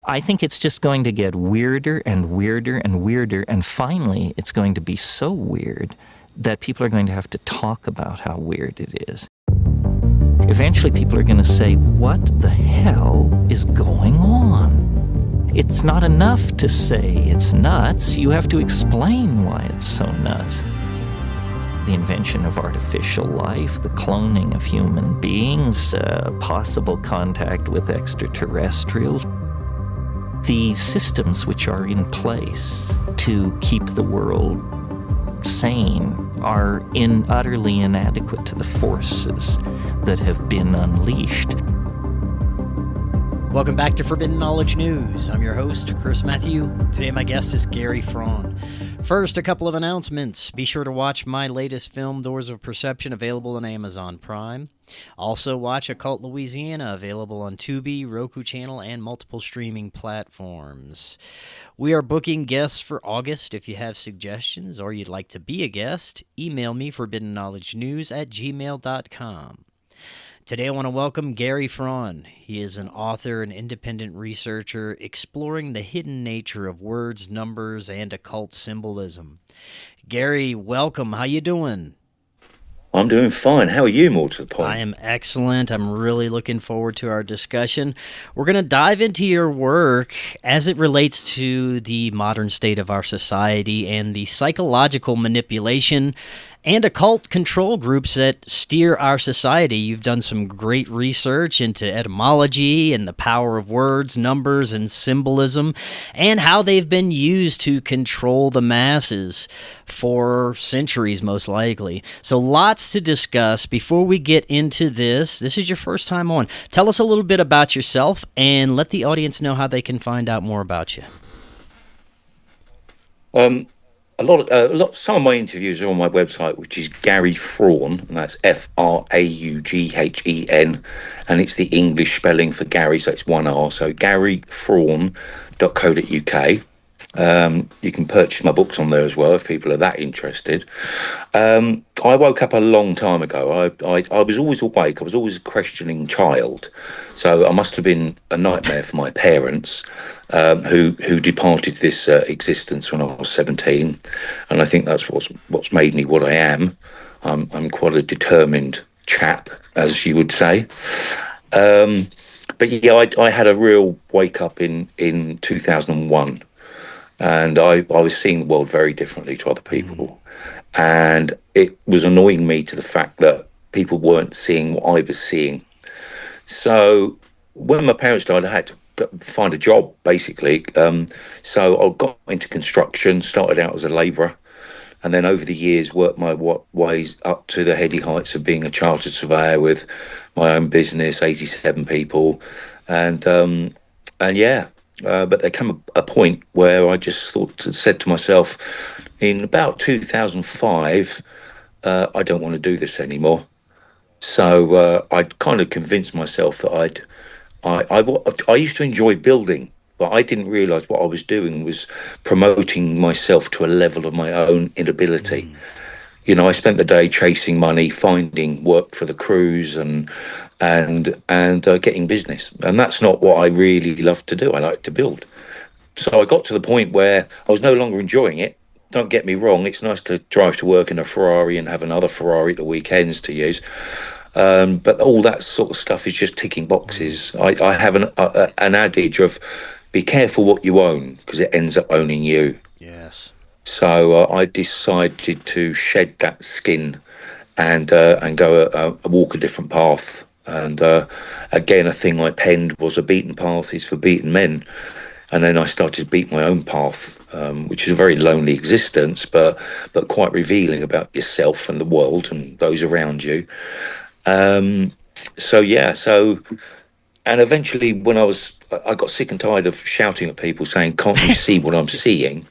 I think it's just going to get weirder and weirder and weirder, and finally it's going to be so weird that people are going to have to talk about how weird it is. Eventually people are going to say, what the hell is going on? It's not enough to say it's nuts. You have to explain why it's so nuts. The invention of artificial life, the cloning of human beings, possible contact with extraterrestrials, the systems which are in place to keep the world sane are utterly inadequate to the forces that have been unleashed. Welcome back to Forbidden Knowledge News. I'm your host, Chris Matthew. Today my guest is Gary Fraughen. First, a couple of announcements. Be sure to watch my latest film, Doors of Perception, available on Amazon Prime. Also watch Occult Louisiana, available on Tubi, Roku channel, and multiple streaming platforms. We are booking guests for August. If you have suggestions or you'd like to be a guest, email me forbiddenknowledgenews@gmail.com. Today I want to welcome Gary Fraughen. He is an author and independent researcher exploring the hidden nature of words, numbers, and occult symbolism. Gary, welcome. How you doing? I'm doing fine. How are you, more to the point? I am excellent. I'm really looking forward to our discussion. We're going to dive into your work as it relates to the modern state of our society and the psychological manipulation and occult control groups that steer our society. You've done some great research into etymology and the power of words, numbers, and symbolism, and how they've been used to control the masses for centuries, most likely. So lots to discuss. Before we get into this is your first time on. Tell us a little bit about yourself and let the audience know how they can find out more about you. Some of my interviews are on my website, which is Gary Fraughen, and that's Fraughen, and it's the English spelling for Gary, so it's one R, so garyfraughen.co.uk. You can purchase my books on there as well if people are that interested. I woke up a long time ago. I was always awake. I was always a questioning child, so I must have been a nightmare for my parents, who departed this existence when I was 17, and I think that's what's made me what I am. I'm quite a determined chap, as you would say. But yeah, I had a real wake up in 2001. And I was seeing the world very differently to other people. And it was annoying me to the fact that people weren't seeing what I was seeing. So when my parents died, I had to find a job, basically. So I got into construction, started out as a labourer, and then over the years worked my ways up to the heady heights of being a chartered surveyor with my own business, 87 people. And yeah. But there came a point where I just said to myself, in about 2005, I don't want to do this anymore. So I'd kind of convinced myself that I used to enjoy building, but I didn't realise what I was doing was promoting myself to a level of my own inability. You know, I spent the day chasing money, finding work for the crews, and getting business, and that's not what I really love to do. I like to build. So I got to the point where I was no longer enjoying it. Don't get me wrong; it's nice to drive to work in a Ferrari and have another Ferrari at the weekends to use. But all that sort of stuff is just ticking boxes. I have an adage of be careful what you own, because it ends up owning you. Yes. So I decided to shed that skin and go walk a different path. And again, a thing I penned was a beaten path is for beaten men. And then I started to beat my own path, which is a very lonely existence, but quite revealing about yourself and the world and those around you. And eventually when I got sick and tired of shouting at people saying, can't you see what I'm seeing?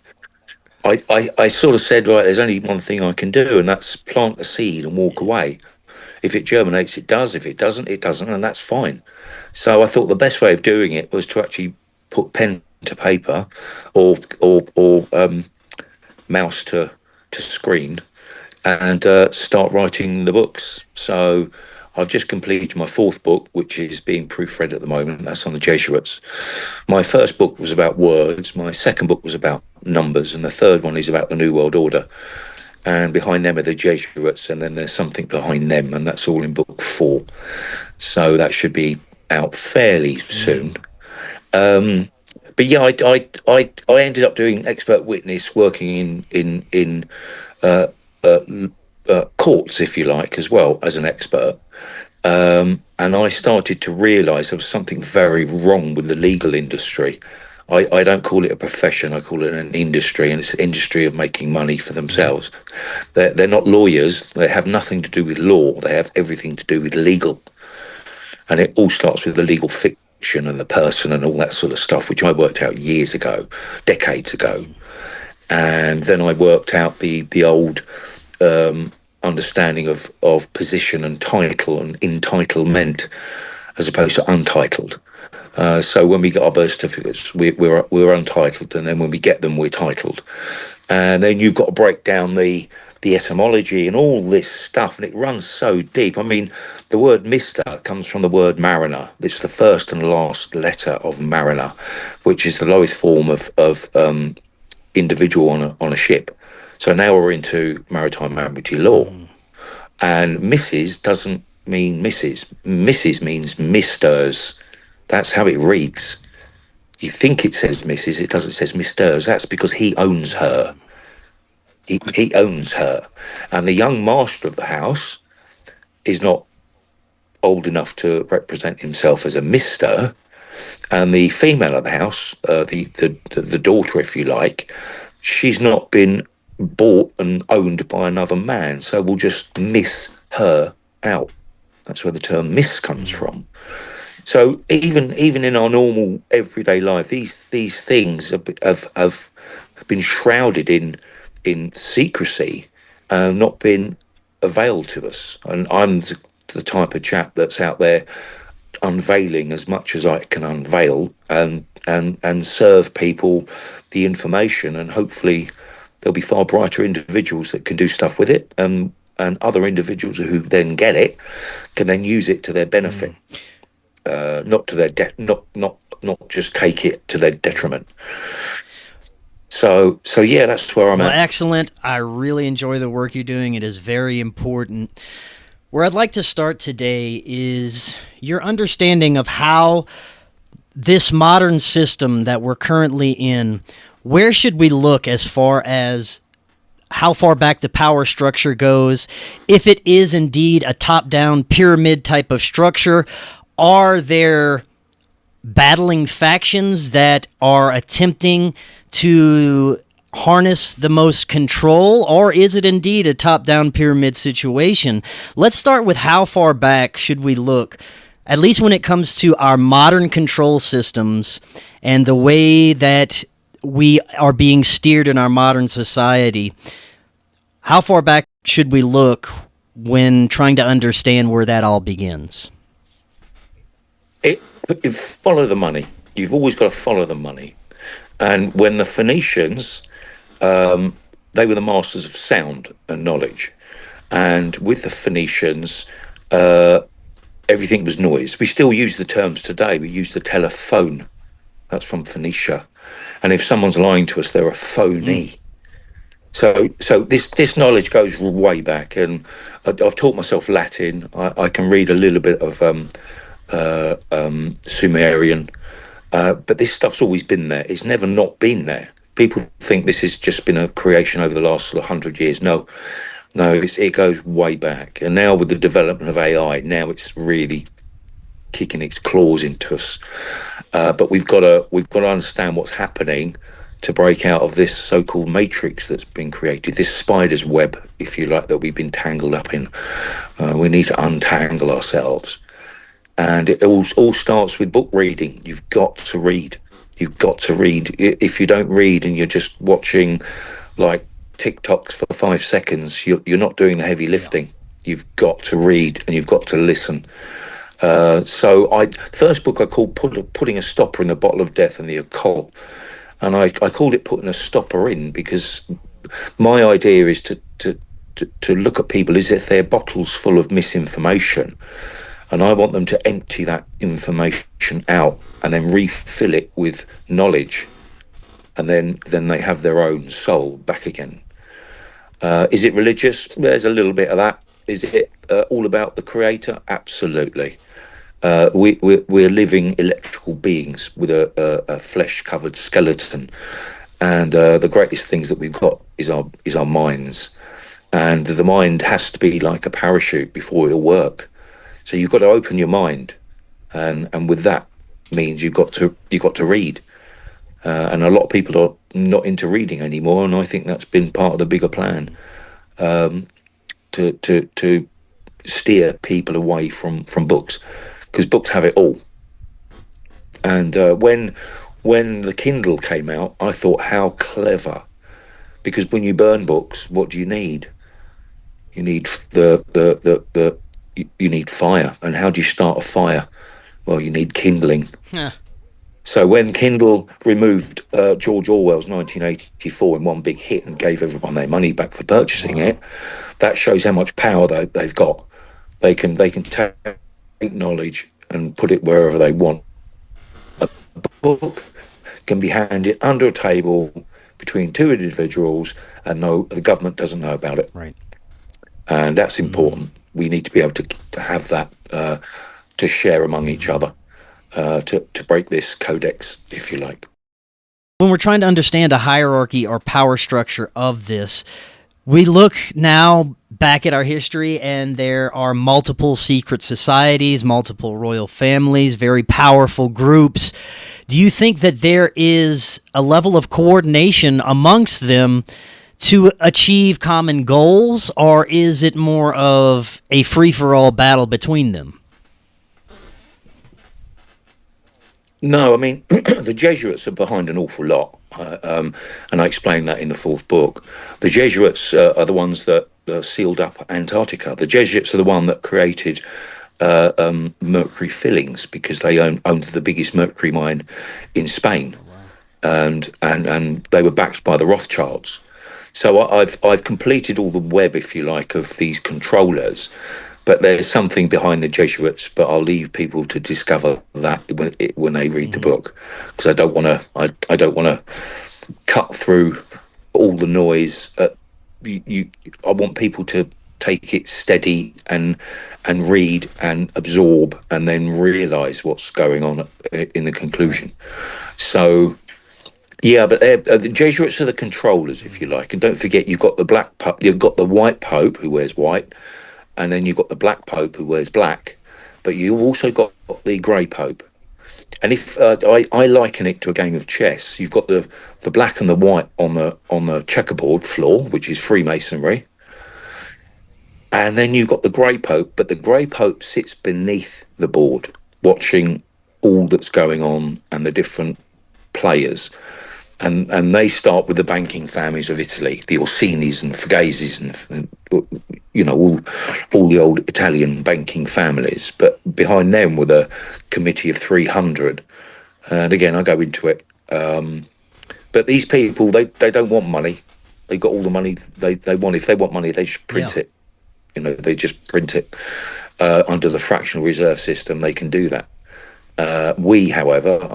I sort of said, right, there's only one thing I can do, and that's plant a seed and walk away. If it germinates, it does. If it doesn't, it doesn't, and that's fine. So I thought the best way of doing it was to actually put pen to paper or mouse to screen and start writing the books. So I've just completed my 4th book, which is being proofread at the moment. That's on the Jesuits. My first book was about words. My second book was about numbers. And the third one is about the New World Order. And behind them are the Jesuits. And then there's something behind them. And that's all in book 4. So that should be out fairly soon. But yeah, I ended up doing expert witness, working in courts, if you like, as well as an expert. And I started to realise there was something very wrong with the legal industry. I don't call it a profession, I call it an industry, and it's an industry of making money for themselves. They're not lawyers, they have nothing to do with law, they have everything to do with legal. And it all starts with the legal fiction and the person and all that sort of stuff, which I worked out years ago, decades ago. And then I worked out the old understanding of position and title and entitlement as opposed to untitled. So when we get our birth certificates, we're untitled, and then when we get them, we're titled. And then you've got to break down the etymology and all this stuff, and it runs so deep. I mean, the word Mr. comes from the word mariner. It's the first and last letter of mariner, which is the lowest form of individual on a ship. So now we're into maritime admiralty law. And Mrs. doesn't mean Mrs. Mrs. means Misters. That's how it reads. You think it says Mrs. It doesn't. It says Misters. That's because he owns her. He owns her. And the young master of the house is not old enough to represent himself as a Mister. And the female of the house, the daughter, if you like, she's not been bought and owned by another man, so we'll just miss her out. That's where the term miss comes from. So even in our normal everyday life, these things have been shrouded in secrecy and not been availed to us. And I'm the type of chap that's out there unveiling as much as I can unveil and serve people the information, and hopefully there'll be far brighter individuals that can do stuff with it, and other individuals who then get it can then use it to their benefit, not to their not just take it to their detriment. So yeah, that's where I'm at. Excellent. I really enjoy the work you're doing. It is very important. Where I'd like to start today is your understanding of how this modern system that we're currently in, where should we look as far as how far back the power structure goes? If it is indeed a top-down pyramid type of structure, are there battling factions that are attempting to harness the most control, or is it indeed a top-down pyramid situation? Let's start with how far back should we look, at least when it comes to our modern control systems and the way that we are being steered in our modern society. How far back should we look when trying to understand where that all begins? Follow the money. You've always got to follow the money. And when the Phoenicians, they were the masters of sound and knowledge. And with the Phoenicians, everything was noise. We still use the terms today. We use the telephone. That's from Phoenicia. And if someone's lying to us, they're a phony. So this knowledge goes way back. And I've taught myself Latin. I can read a little bit of Sumerian. But this stuff's always been there. It's never not been there. People think this has just been a creation over the last 100 years. No, it goes way back. And now with the development of AI, now it's really kicking its claws into us. But we've got to understand what's happening to break out of this so-called matrix that's been created, this spider's web, if you like, that we've been tangled up in. We need to untangle ourselves. And it all starts with book reading. You've got to read. You've got to read. If you don't read and you're just watching like TikToks for 5 seconds, you're not doing the heavy lifting. You've got to read and you've got to listen. First book I called Putting a Stopper in the Bottle of Death and the Occult. And I called it Putting a Stopper in because my idea is to to look at people as if they're bottles full of misinformation, and I want them to empty that information out and then refill it with knowledge, and then they have their own soul back again. Is it religious? There's a little bit of that. Is it all about the creator? Absolutely. We're living electrical beings with a flesh-covered skeleton, and the greatest things that we've got is our minds, and the mind has to be like a parachute before it'll work. So you've got to open your mind, and with that means you've got to read, and a lot of people are not into reading anymore, and I think that's been part of the bigger plan, to steer people away from books, because books have it all. And when the Kindle came out, I thought, how clever, because when you burn books, what do you need? You need you need fire. And how do you start a fire? Well, you need kindling. Yeah. So when Kindle removed George Orwell's 1984 in one big hit and gave everyone their money back for purchasing it, that shows how much power they've got. They can take knowledge and put it wherever they want. A book can be handed under a table between two individuals, and the government doesn't know about it. Right. And that's important. We need to be able to have that to share among each other, to break this codex, if you like. When we're trying to understand a hierarchy or power structure of this, we look now back at our history, and there are multiple secret societies, multiple royal families, very powerful groups. Do you think that there is a level of coordination amongst them to achieve common goals, or is it more of a free-for-all battle between them? No, I mean, the Jesuits are behind an awful lot, and I explained that in the fourth book. The Jesuits are the ones that sealed up Antarctica. The Jesuits are the one that created mercury fillings, because they owned the biggest mercury mine in Spain, and they were backed by the Rothschilds. So I've completed all the web, if you like, of these controllers. But there's something behind the Jesuits, but I'll leave people to discover that when they read the book, because I don't want to cut through all the noise. I want people to take it steady and read and absorb, and then realise what's going on in the conclusion. So, yeah, but the Jesuits are the controllers, if you like, and don't forget you've got the white Pope who wears white. And then you've got the black Pope who wears black, but you've also got the grey Pope. And if I liken it to a game of chess, you've got the black and the white on the checkerboard floor, which is Freemasonry, and then you've got the grey Pope, but the grey Pope sits beneath the board, watching all that's going on and the different players. And they start with the banking families of Italy, the Orsinis and Fugazzis, and all the old Italian banking families. But behind them were the committee of 300. And again, I go into it. But these people, they don't want money. They've got all the money they want. If they want money, they just print it. They just print it. Under the fractional reserve system, they can do that. We, however,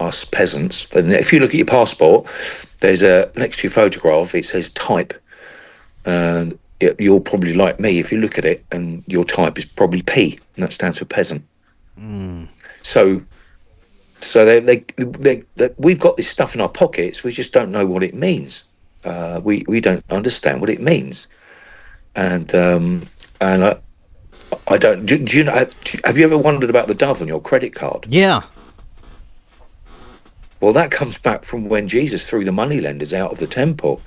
us peasants, and if you look at your passport, there's next to your photograph, it says type, and you're probably like me. If you look at it, and your type is probably P, and that stands for peasant. So we've got this stuff in our pockets. We just don't know what it means. We don't understand what it means, and I don't. Do you know? Have you ever wondered about the dove on your credit card? Yeah. Well, that comes back from when Jesus threw the moneylenders out of the temple.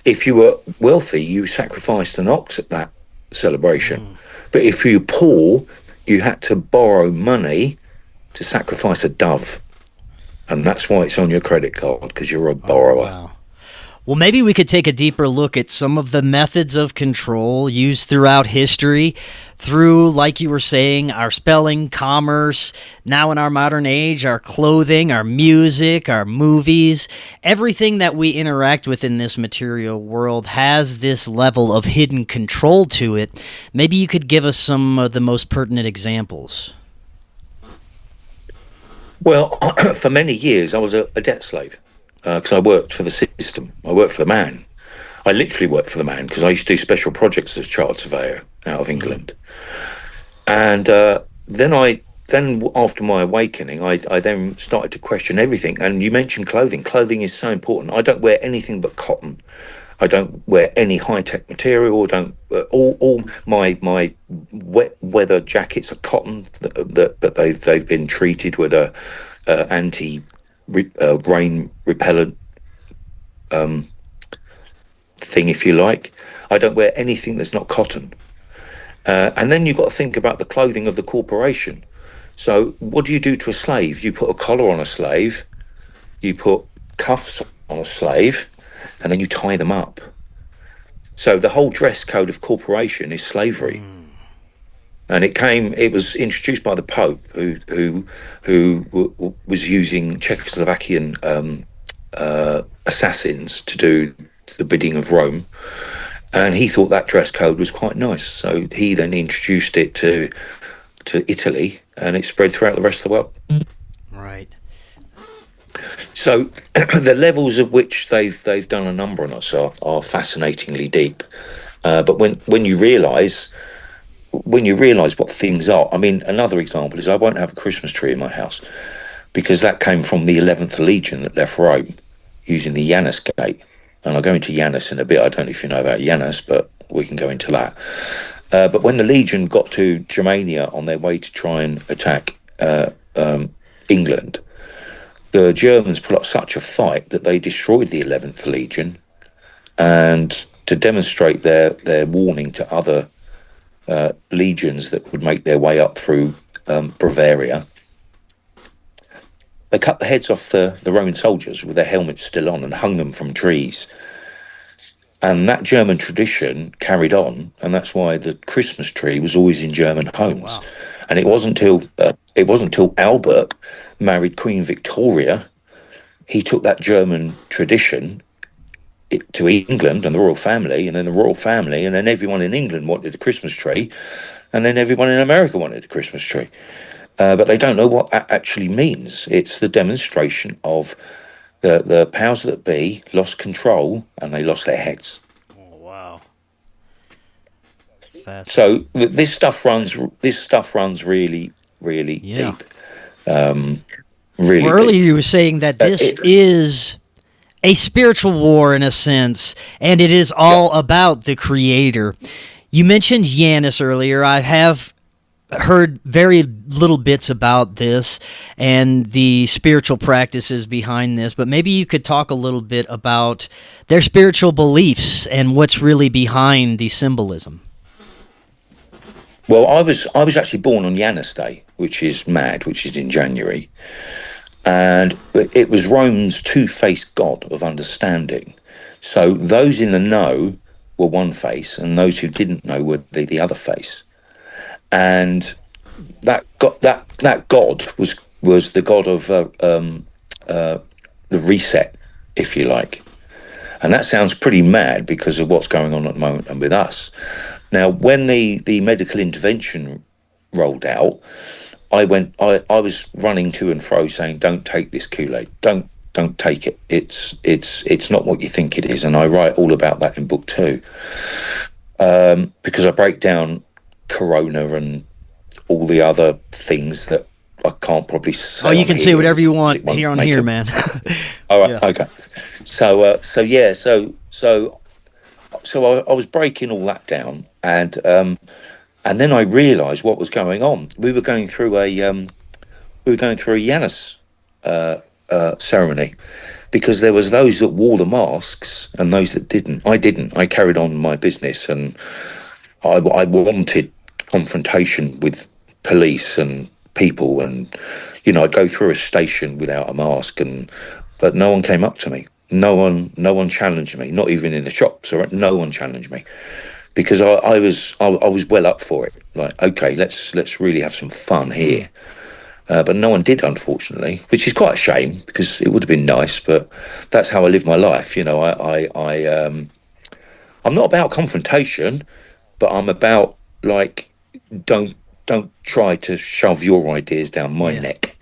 If you were wealthy, you sacrificed an ox at that celebration. But if you were poor, you had to borrow money to sacrifice a dove. And that's why it's on your credit card, because you're a borrower. Wow. Well, maybe we could take a deeper look at some of the methods of control used throughout history through, like you were saying, our spelling, commerce, now in our modern age, our clothing, our music, our movies. Everything that we interact with in this material world has this level of hidden control to it. Maybe you could give us some of the most pertinent examples. Well, for many years, I was a debt slave because I worked for the system. I worked for the man. I literally worked for the man because I used to do special projects as a child surveyor out of England. And then after my awakening, I then started to question everything. And you mentioned clothing. Clothing is so important. I don't wear anything but cotton. I don't wear any high-tech material. All my wet weather jackets are cotton that they've been treated with a anti rain repellent thing, if you like. I don't wear anything that's not cotton. And then you've got to think about the clothing of the corporation. So what do you do to a slave? You put a collar on a slave, you put cuffs on a slave, and then you tie them up. So the whole dress code of corporation is slavery. And it was introduced by the Pope, who was using Czechoslovakian assassins to do the bidding of Rome, and he thought that dress code was quite nice. So he then introduced it to Italy, and it spread throughout the rest of the world. Right. So the levels at which they've done a number on us are fascinatingly deep. But when you realise what things are, I mean, another example is I won't have a Christmas tree in my house because that came from the 11th Legion that left Rome using the Janus Gate. And I'll go into Janus in a bit. I don't know if you know about Janus, but we can go into that. But when the Legion got to Germania on their way to try and attack England, the Germans put up such a fight that they destroyed the 11th Legion. And to demonstrate their warning to other legions that would make their way up through Bavaria, they cut the heads off the Roman soldiers with their helmets still on and hung them from trees. And that German tradition carried on, and that's why the Christmas tree was always in German homes. Wow. And it wasn't until Albert married Queen Victoria, he took that German tradition to England and the royal family, and then the royal family, and then everyone in England wanted a Christmas tree, and then everyone in America wanted a Christmas tree. But they don't know what that actually means. It's the demonstration of the powers that be lost control and they lost their heads. Oh, wow. So this stuff runs really, really deep. Really. Well, earlier deep. you were saying that this is a spiritual war in a sense, and it is all about the Creator. You mentioned Janus earlier. I have heard very little bits about this and the spiritual practices behind this, but maybe you could talk a little bit about their spiritual beliefs and what's really behind the symbolism. Well, I was actually born on Janus Day, which is in January, and it was Rome's two-faced god of understanding. So those in the know were one face, and those who didn't know were the other face. And that god was the god of the reset, if you like. And that sounds pretty mad because of what's going on at the moment and with us. Now, when the medical intervention rolled out, I was running to and fro saying, "Don't take this Kool-Aid. Don't take it. It's not what you think it is." And I write all about that in book 2, because I break down Corona and all the other things that I can't probably say. Oh, you can say whatever you want here on here, man. All right, yeah. Okay. So I was breaking all that down, and then I realised what was going on. We were going through a Janus ceremony, because there was those that wore the masks and those that didn't. I didn't. I carried on my business, and I wanted confrontation with police and people, and I'd go through a station without a mask, but no one came up to me. No one challenged me, not even in the shops. Or no one challenged me, because I was well up for it. Like, okay, let's really have some fun here. But no one did, unfortunately, which is quite a shame, because it would have been nice. But that's how I live my life. You know, I'm not about confrontation, but I'm about, like, don't try to shove your ideas down my neck.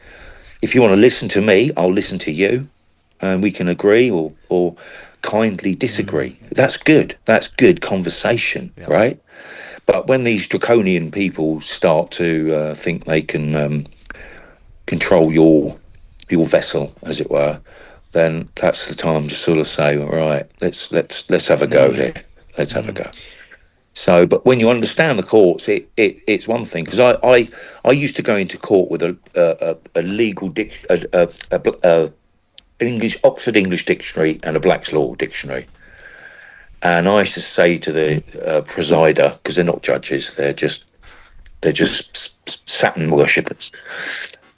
If you want to listen to me, I'll listen to you, and we can agree or kindly disagree. That's good. That's good conversation, right? But when these draconian people start to think they can control your vessel, as it were, then that's the time to sort of say, all right, let's have a go here. Let's have a go. So, but when you understand the courts, it's one thing, because I used to go into court with a legal Oxford English dictionary and a Black's Law dictionary, and I used to say to the presider, because they're not judges, they're just Saturn worshippers,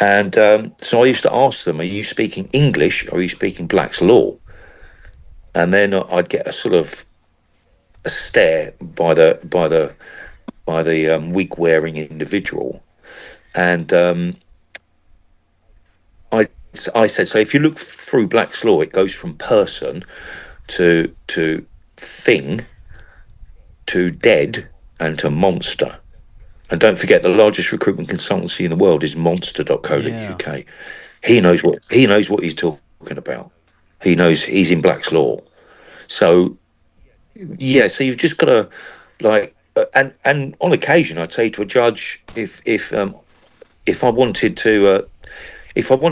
and so I used to ask them, are you speaking English or are you speaking Black's Law? And then I'd get a sort of a stare by the wig wearing individual, and I said, so if you look through Black's Law, it goes from person to thing to dead and to monster. And don't forget, the largest recruitment consultancy in the world is monster.co.uk. He knows what he's talking about. He knows, he's in Black's Law. So yeah, so you've just got to, like, and on occasion I'd say to a judge, if I wanted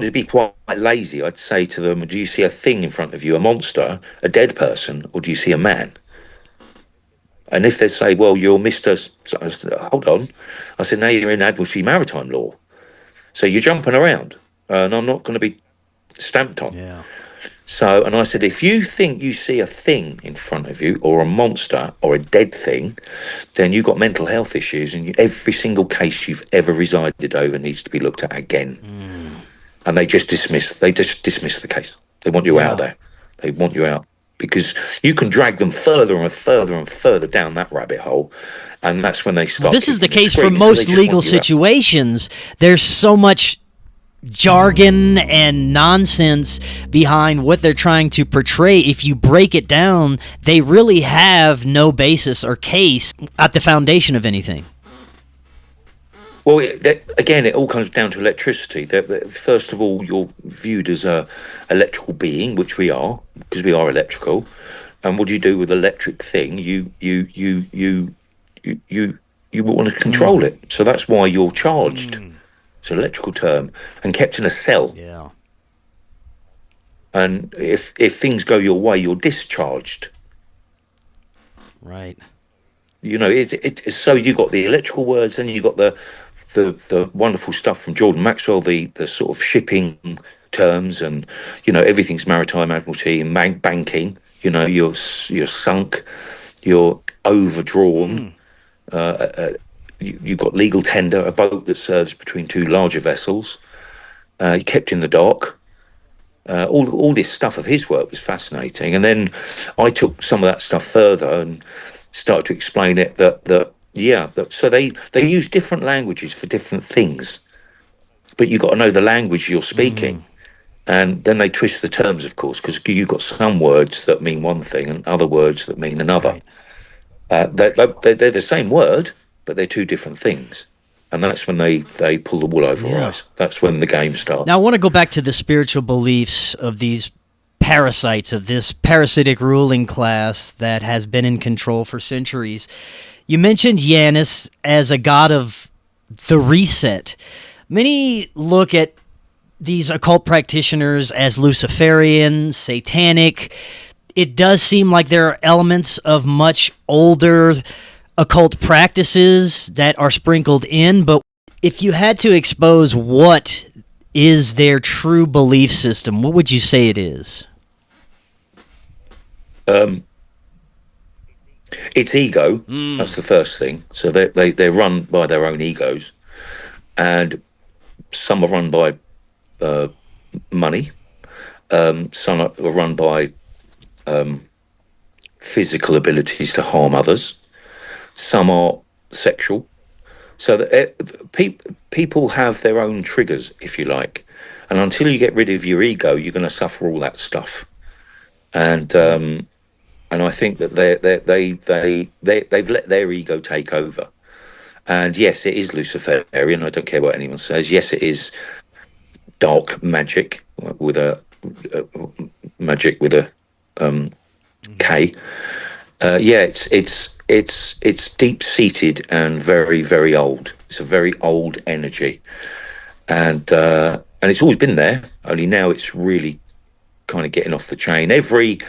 to be quite lazy, I'd say to them, do you see a thing in front of you, a monster, a dead person, or do you see a man? And if they say, well, you're Mr. Hold on. I said, now you're in Admiralty Maritime Law. So you're jumping around, and I'm not going to be stamped on. Yeah. So, and I said, if you think you see a thing in front of you, or a monster, or a dead thing, then you've got mental health issues, and every single case you've ever resided over needs to be looked at again. And they just dismiss the case. They want you out there. They want you out, because you can drag them further and further and further down that rabbit hole, and that's when they start. This is the case for most legal situations. There's so much jargon and nonsense behind what they're trying to portray. If you break it down, they really have no basis or case at the foundation of anything. Well, again, it all comes down to electricity. First of all, you're viewed as a electrical being, which we are, because we are electrical. And what do you do with electric thing? You want to control it. So that's why you're charged. It's an electrical term, and kept in a cell. Yeah. And if things go your way, you're discharged. Right. You know, it's so you got the electrical words, and you got the wonderful stuff from Jordan Maxwell, the sort of shipping terms, and you know, everything's maritime admiralty and banking. You know, you're sunk, you're overdrawn. You've got legal tender, a boat that serves between two larger vessels. You're kept in the dock. All this stuff of his work was fascinating, and then I took some of that stuff further and started to explain it so they use different languages for different things, but you've got to know the language you're speaking. And then they twist the terms, of course, because you've got some words that mean one thing and other words that mean another. Right. They're the same word, but they're two different things. And that's when they pull the wool over our eyes. That's when the game starts. Now, I want to go back to the spiritual beliefs of these parasites, of this parasitic ruling class that has been in control for centuries. You mentioned Janus as a god of the reset. Many look at these occult practitioners as Luciferian, satanic. It does seem like there are elements of much older occult practices that are sprinkled in, but if you had to expose what is their true belief system, what would you say it is? It's ego. That's the first thing. So they're run by their own egos, and some are run by money. Some are run by physical abilities to harm others. Some are sexual. So that people have their own triggers, if you like. And until you get rid of your ego, you're going to suffer all that stuff. And I think that they've let their ego take over. And yes, it is Luciferian. I don't care what anyone says. Yes, it is dark magic with a magic with a K. Yeah, it's deep seated and very, very old. It's a very old energy, and it's always been there. Only now it's really kind of getting off the chain. Every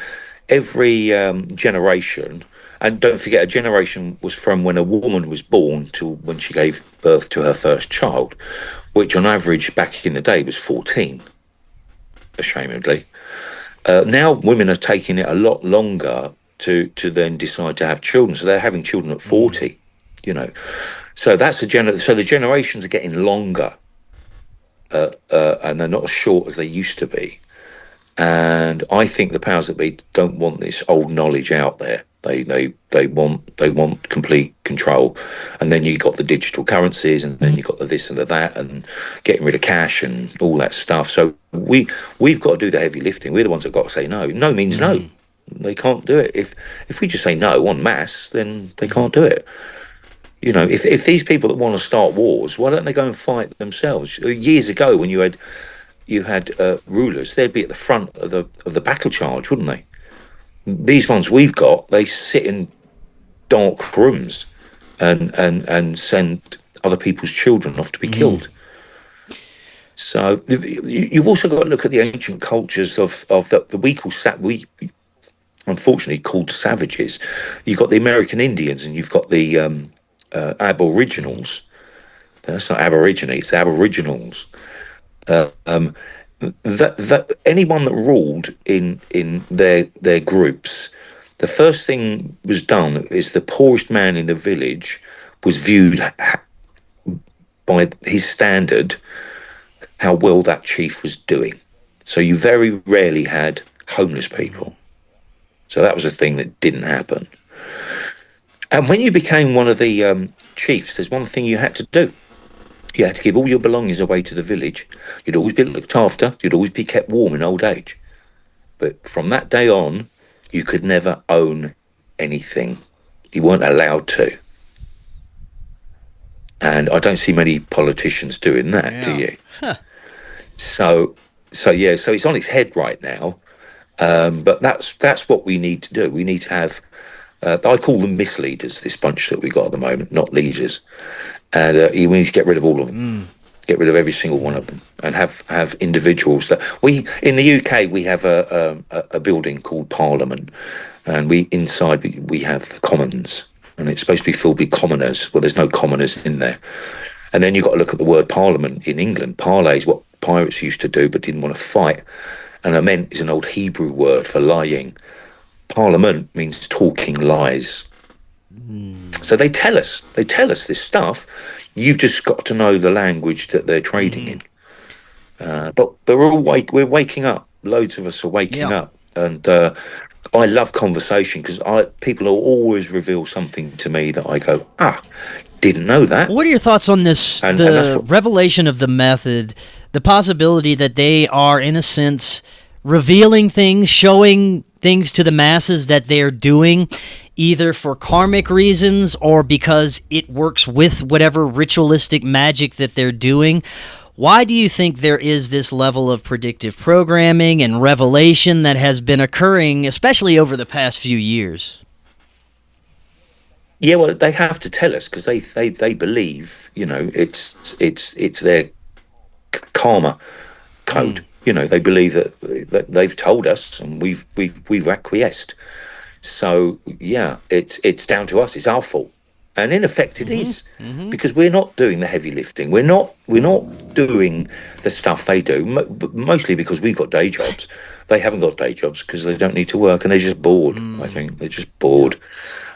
generation. And don't forget, a generation was from when a woman was born to when she gave birth to her first child, which on average back in the day was 14, ashamedly. Now women are taking it a lot longer to then decide to have children. So they're having children at 40, you know. So that's so the generations are getting longer, and they're not as short as they used to be. And I think the powers that be don't want this old knowledge out there. They want complete control. And then you got the digital currencies, and then you got the this and the that, and getting rid of cash and all that stuff. So we've got to do the heavy lifting. We're the ones that got to say no. No means no. They can't do it. If we just say no en masse, then they can't do it. You know, if these people that want to start wars, why don't they go and fight themselves? Years ago, when you had rulers, they'd be at the front of the battle charge, wouldn't they? These ones we've got, they sit in dark rooms and send other people's children off to be killed. So you've also got to look at the ancient cultures of the we unfortunately called savages. You've got the American Indians, and you've got the Aboriginals. That's not Aborigine, it's Aboriginals. That anyone that ruled in their groups, the first thing was done is the poorest man in the village was viewed by his standard how well that chief was doing. So you very rarely had homeless people. So that was a thing that didn't happen. And when you became one of the chiefs, there's one thing you had to do. You had to give all your belongings away to the village. You'd always be looked after. You'd always be kept warm in old age. But from that day on, you could never own anything. You weren't allowed to. And I don't see many politicians doing that, do you? Huh. So it's on its head right now. But that's what we need to do. We need to have, I call them misleaders, this bunch that we got at the moment, not leaders. And we need to get rid of all of them, get rid of every single one of them, and have individuals that in the UK we have a building called Parliament, and inside we have the Commons, and it's supposed to be filled with commoners. Well, there's no commoners in there. And then you've got to look at the word Parliament in England. Parley is what pirates used to do but didn't want to fight. And ament is an old Hebrew word for lying. Parliament means talking lies. So they tell us this stuff. You've just got to know the language that they're trading in. But we're waking up. Loads of us are waking up. And I love conversation, because people will always reveal something to me that I go, didn't know that. What are your thoughts on this, revelation of the method, the possibility that they are, in a sense, revealing things, showing things to the masses that they're doing, either for karmic reasons or because it works with whatever ritualistic magic that they're doing? Why do you think there is this level of predictive programming and revelation that has been occurring, especially over the past few years? Yeah, well, they have to tell us, because they believe, it's their karma code. They believe that they've told us, and we've acquiesced. So yeah, it's down to us. It's our fault, and in effect, it is, because we're not doing the heavy lifting. We're not doing the stuff they do. Mostly because we've got day jobs. They haven't got day jobs because they don't need to work, and they're just bored. I think they're just bored.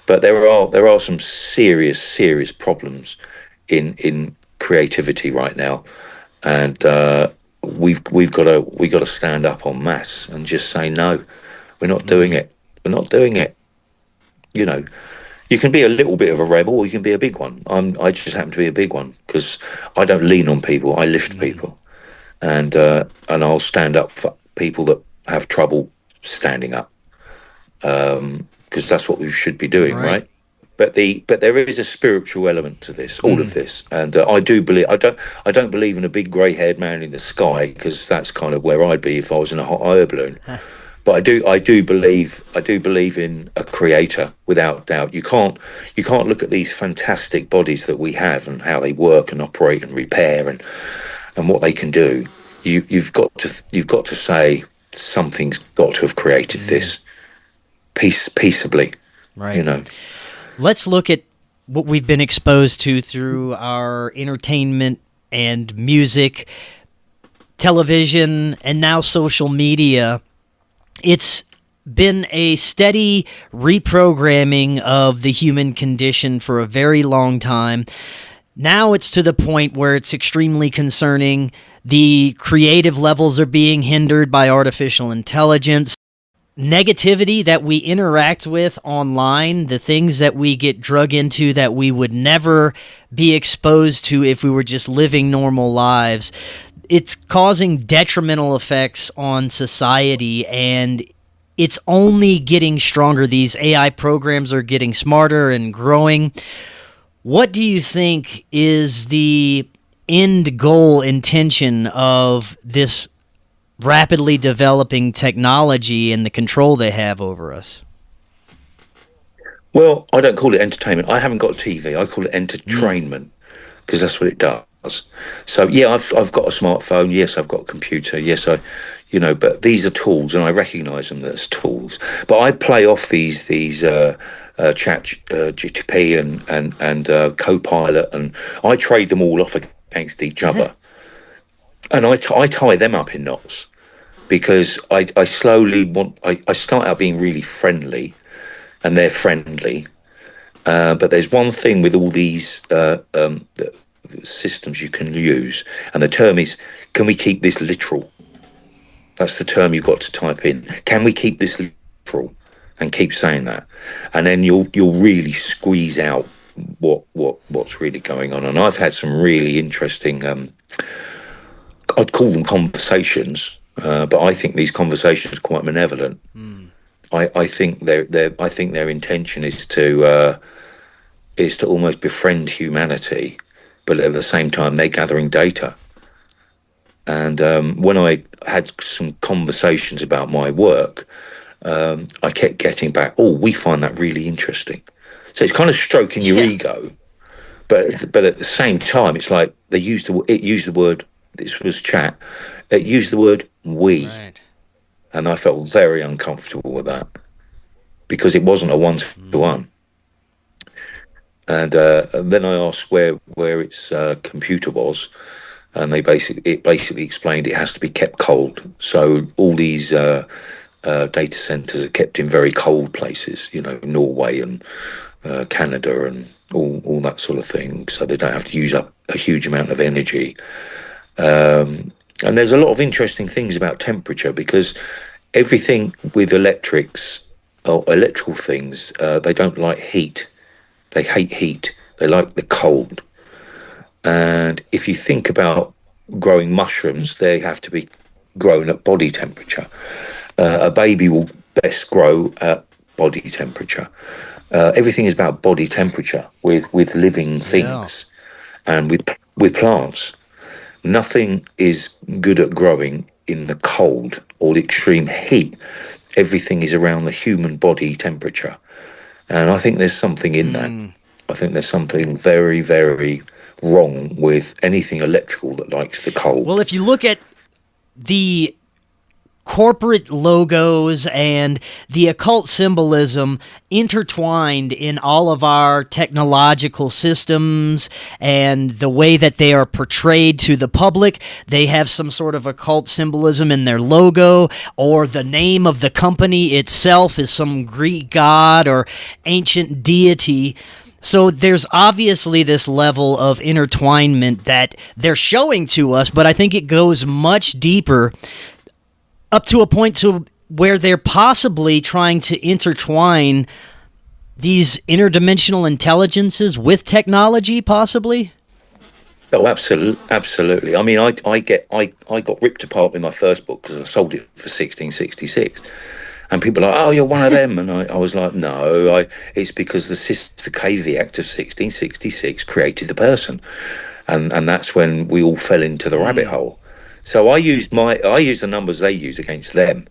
But there are some serious problems in creativity right now, and we've got to stand up en masse and just say no. We're not doing it. We're not doing it. You know, you can be a little bit of a rebel, or you can be a big one. I just happen to be a big one because I don't lean on people. I lift people, and I'll stand up for people that have trouble standing up, because that's what we should be doing, right? But there is a spiritual element to this, all of this, and I do believe. I don't believe in a big grey-haired man in the sky, because that's kind of where I'd be if I was in a hot air balloon. But I do believe in a creator, without doubt. You can't look at these fantastic bodies that we have and how they work and operate and repair and what they can do. You've got to say something's got to have created this peaceably, right? You know. Let's look at what we've been exposed to through our entertainment and music, television, and now social media. It's been a steady reprogramming of the human condition for a very long time. Now it's to the point where it's extremely concerning. The creative levels are being hindered by artificial intelligence. Negativity that we interact with online, the things that we get drug into that we would never be exposed to if we were just living normal lives, it's causing detrimental effects on society, and it's only getting stronger. These AI programs are getting smarter and growing. What do you think is the end goal intention of this rapidly developing technology and the control they have over us? Well, I don't call it entertainment. I haven't got a TV. I call it entertainment, because that's what it does. So yeah, I've got a smartphone. Yes, I've got a computer. Yes, but these are tools, and I recognise them as tools. But I play off these chat GTP and Copilot, and I trade them all off against each other, and I tie them up in knots, because I slowly I start out being really friendly, and they're friendly, but there's one thing with all these systems you can use, and the term is, can we keep this literal? That's the term you've got to type in. Can we keep this literal? And keep saying that, and then you'll really squeeze out what's really going on. And I've had some really interesting, I'd call them conversations, but I think these conversations are quite malevolent. I think their intention is to almost befriend humanity, but at the same time they're gathering data. And when I had some conversations about my work, I kept getting back, oh, we find that really interesting. So it's kind of stroking your ego, but at the same time, it's like it used the word. This was chat. It used the word we, and I felt very uncomfortable with that, because it wasn't a one-to-one. And then I asked where its computer was, and it basically explained it has to be kept cold. So all these data centers are kept in very cold places, Norway and Canada and all that sort of thing, so they don't have to use up a huge amount of energy. And there's a lot of interesting things about temperature, because everything with electrics or electrical things, they don't like heat. They hate heat. They like the cold. And if you think about growing mushrooms, they have to be grown at body temperature. A baby will best grow at body temperature. Everything is about body temperature with living things, and with plants. Nothing is good at growing in the cold or the extreme heat. Everything is around the human body temperature. And I think there's something in that. I think there's something very, very wrong with anything electrical that likes the cold. Well, if you look at the corporate logos and the occult symbolism intertwined in all of our technological systems and the way that they are portrayed to the public, they have some sort of occult symbolism in their logo, or the name of the company itself is some Greek god or ancient deity. So there's obviously this level of intertwinement that they're showing to us, but I think it goes much deeper, up to a point to where they're possibly trying to intertwine these interdimensional intelligences with technology, possibly? Oh, absolutely. I mean, I got ripped apart with my first book because I sold it for 1666, and people are like, "Oh, you're one of them," and I was like, "No, it's because the Sister KV Act of 1666 created the person, and that's when we all fell into the rabbit hole." So I used the numbers they use against them,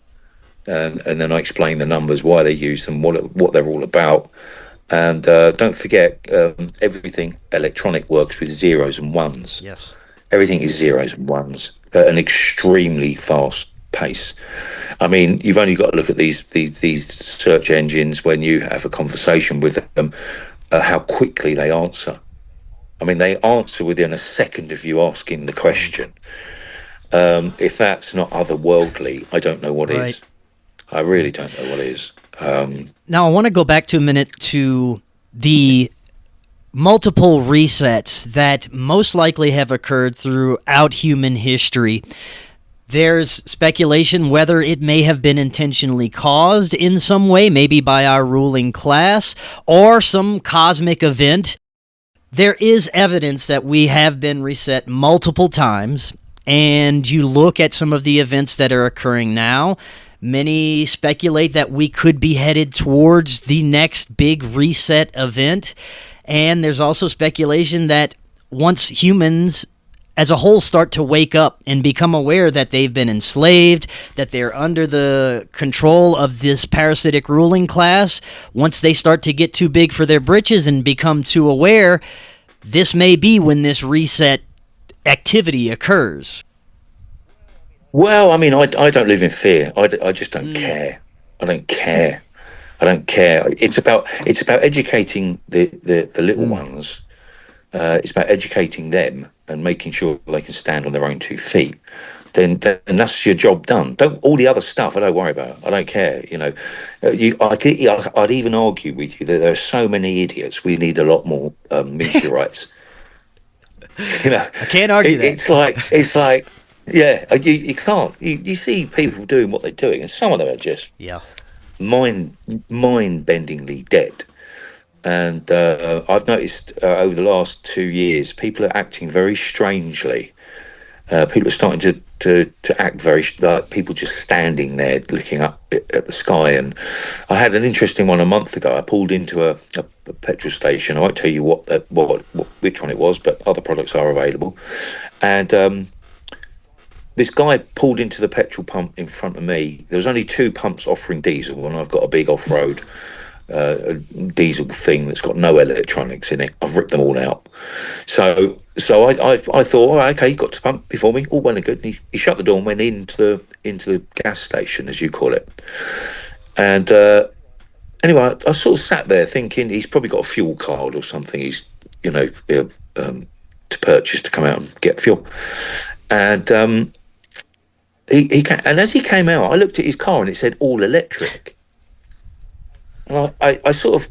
and then I explained the numbers, why they use them, what they're all about. And don't forget, everything electronic works with zeros and ones. Yes. Everything is zeros and ones at an extremely fast pace. I mean, you've only got to look at these search engines when you have a conversation with them, how quickly they answer. I mean, they answer within a second of you asking the question. If that's not otherworldly, I don't know what is. I really don't know what is. Now, I want to go back to a minute to the multiple resets that most likely have occurred throughout human history. There's speculation whether it may have been intentionally caused in some way, maybe by our ruling class, or some cosmic event. There is evidence that we have been reset multiple times, and you look at some of the events that are occurring now. Many speculate that we could be headed towards the next big reset event. And there's also speculation that once humans as a whole start to wake up and become aware that they've been enslaved, that they're under the control of this parasitic ruling class, once they start to get too big for their britches and become too aware, this may be when this reset activity occurs. Well, I mean, I don't live in fear. I just don't care. I don't care. It's about educating the little ones. It's about educating them and making sure they can stand on their own 2 feet. Then that's your job done. All the other stuff I don't worry about. I don't care. You know, I'd even argue with you that there are so many idiots. We need a lot more meteorites. You know, I can't argue that. It's like. Yeah, you can't. You see people doing what they're doing, and some of them are just mind-bendingly dead. And I've noticed over the last 2 years, people are acting very strangely. People are starting to act very like people just standing there looking up at the sky. And I had an interesting one a month ago. I pulled into a petrol station. I won't tell you which one it was, but other products are available. And this guy pulled into the petrol pump in front of me. There was only 2 pumps offering diesel, and I've got a big off-road diesel thing that's got no electronics in it. I've ripped them all out. So I thought, all right, okay, you got to pump before me, all well and good. And he shut the door and went into the gas station, as you call it. And anyway, I sort of sat there thinking he's probably got a fuel card or something. He's to purchase to come out and get fuel. And and as he came out, I looked at his car and it said all electric. And I sort of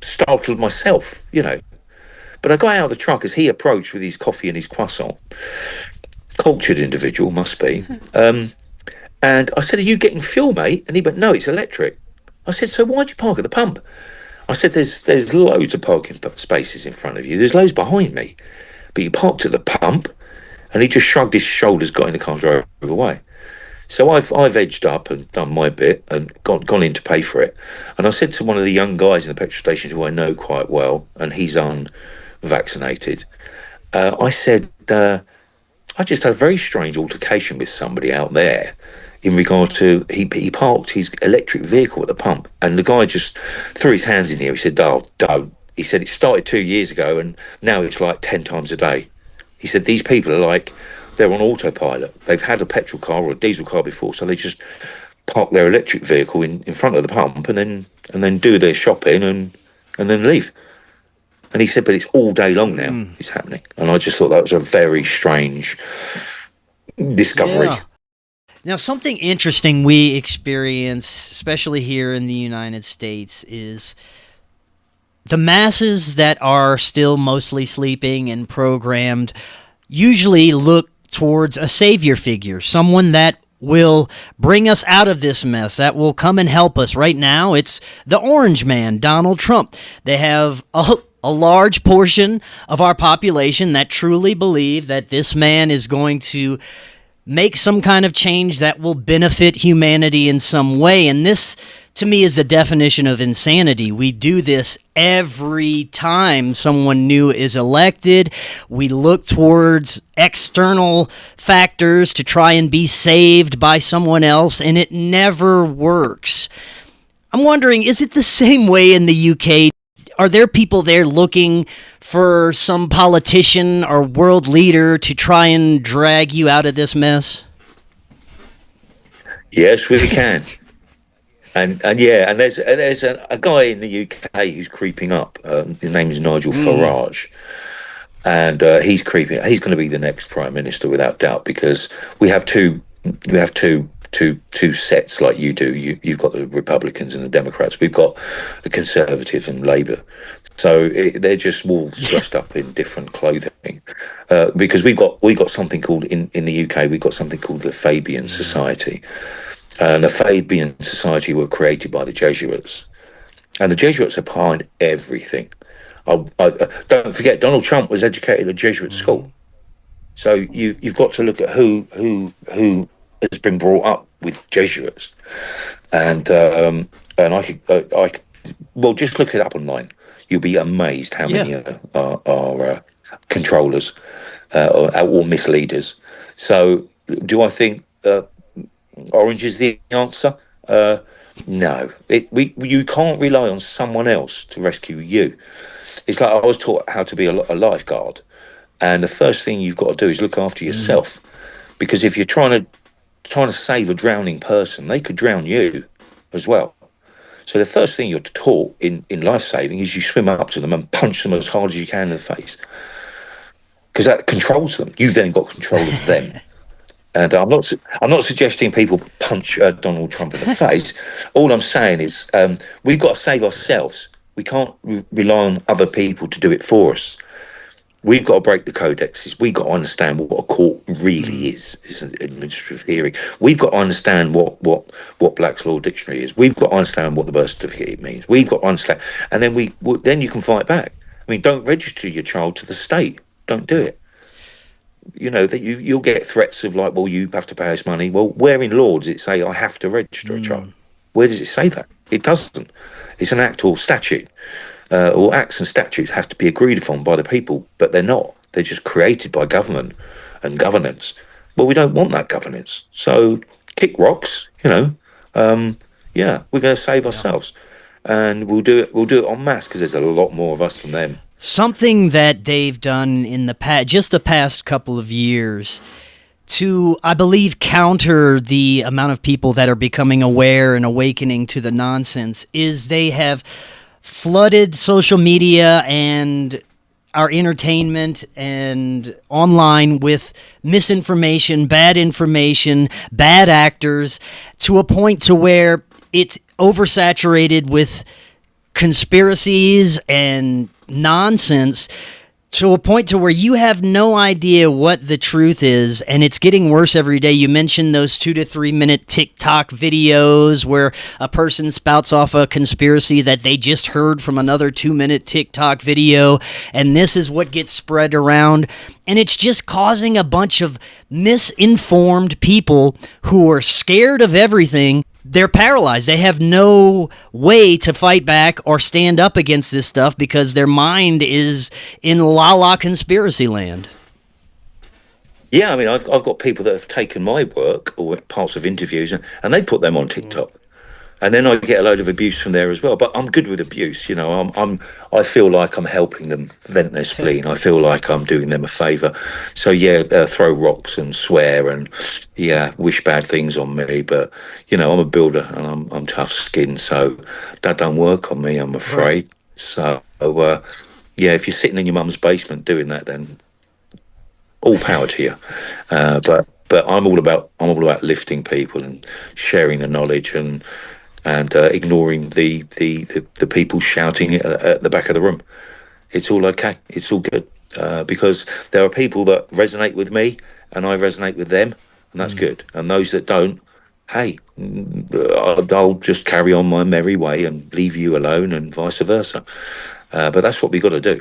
startled myself, But I got out of the truck as he approached with his coffee and his croissant. Cultured individual, must be. And I said, "Are you getting fuel, mate?" And he went, "No, it's electric." I said, "So why'd you park at the pump?" I said, there's loads of parking spaces in front of you. There's loads behind me. But you parked at the pump. And he just shrugged his shoulders, got in the car, and drove away. So I've edged up and done my bit and gone in to pay for it. And I said to one of the young guys in the petrol station who I know quite well, and he's unvaccinated, I said, I just had a very strange altercation with somebody out there in regard to, he parked his electric vehicle at the pump, and the guy just threw his hands in the air. He said, "Oh, don't." He said, "It started 2 years ago, and now it's like 10 times a day." He said, "These people are like, they're on autopilot. They've had a petrol car or a diesel car before, so they just park their electric vehicle in front of the pump and then do their shopping and then leave." And he said, "But it's all day long now, it's happening." And I just thought that was a very strange discovery. Yeah. Now, something interesting we experience, especially here in the United States, is the masses that are still mostly sleeping and programmed usually look towards a savior figure, someone that will bring us out of this mess, that will come and help us. Right now, it's the orange man, Donald Trump. They have a large portion of our population that truly believe that this man is going to make some kind of change that will benefit humanity in some way. And this, to me, is the definition of insanity. We do this every time someone new is elected. We look towards external factors to try and be saved by someone else, and it never works. I'm wondering, is it the same way in the UK? Are there people there looking for some politician or world leader to try and drag you out of this mess? Yes, we can. And there's a guy in the UK who's creeping up. His name is Nigel Farage, and he's creeping. He's going to be the next prime minister without doubt, because we have two sets like you do. You've got the Republicans and the Democrats. We've got the Conservatives and Labour. So they're just all dressed up in different clothing, because we've got something called in the UK. We've got something called the Fabian Society. And the Fabian Society were created by the Jesuits, and the Jesuits are behind everything. Don't forget, Donald Trump was educated at a Jesuit school, so you've got to look at who has been brought up with Jesuits, and well, just look it up online. You'll be amazed how many are controllers or misleaders. So, do I think orange is the answer? No. You can't rely on someone else to rescue you. It's like I was taught how to be a lifeguard, and the first thing you've got to do is look after yourself, because if you're trying to save a drowning person, they could drown you as well. So the first thing you're taught in life saving is you swim up to them and punch them as hard as you can in the face, because that controls them. You've then got control of them. And I'm not suggesting people punch Donald Trump in the face. All I'm saying is we've got to save ourselves. We can't rely on other people to do it for us. We've got to break the codexes. We've got to understand what a court really is. It's an administrative hearing. We've got to understand what Black's Law Dictionary is. We've got to understand what the birth certificate means. We've got to understand, and then you can fight back. I mean, don't register your child to the state. Don't do it. You know that you'll get threats of like, well, you have to pay us money. Well, where in law does it say I have to register a child? Where does it say that? It doesn't. It's an act or statute, or acts and statutes have to be agreed upon by the people, but they're not. They're just created by government and governance. Well, we don't want that governance. So kick rocks. We're going to save ourselves, and we'll do it en masse, because there's a lot more of us than them. Something that they've done in the past couple of years to, I believe, counter the amount of people that are becoming aware and awakening to the nonsense is they have flooded social media and our entertainment and online with misinformation, bad information, bad actors, to a point to where it's oversaturated with conspiracies and nonsense, to a point to where you have no idea what the truth is, and it's getting worse every day. You mentioned those 2 to 3 minute TikTok videos where a person spouts off a conspiracy that they just heard from another 2-minute TikTok video, and this is what gets spread around, and it's just causing a bunch of misinformed people who are scared of everything. They're paralyzed. They have no way to fight back or stand up against this stuff because their mind is in la-la conspiracy land. Yeah, I mean, I've got people that have taken my work or parts of interviews and they put them on TikTok. And then I get a load of abuse from there as well. But I'm good with abuse, I feel like I'm helping them vent their spleen. I feel like I'm doing them a favour. So throw rocks and swear and wish bad things on me. But I'm a builder and I'm tough skinned, so that don't work on me, I'm afraid. Right. So if you're sitting in your mum's basement doing that, then all power to you. But I'm all about lifting people and sharing the knowledge and ignoring the people shouting at the back of the room. It's all okay. It's all good, because there are people that resonate with me and I resonate with them, and that's good. And those that don't, hey, I'll just carry on my merry way and leave you alone, and vice versa. But that's what we've got to do.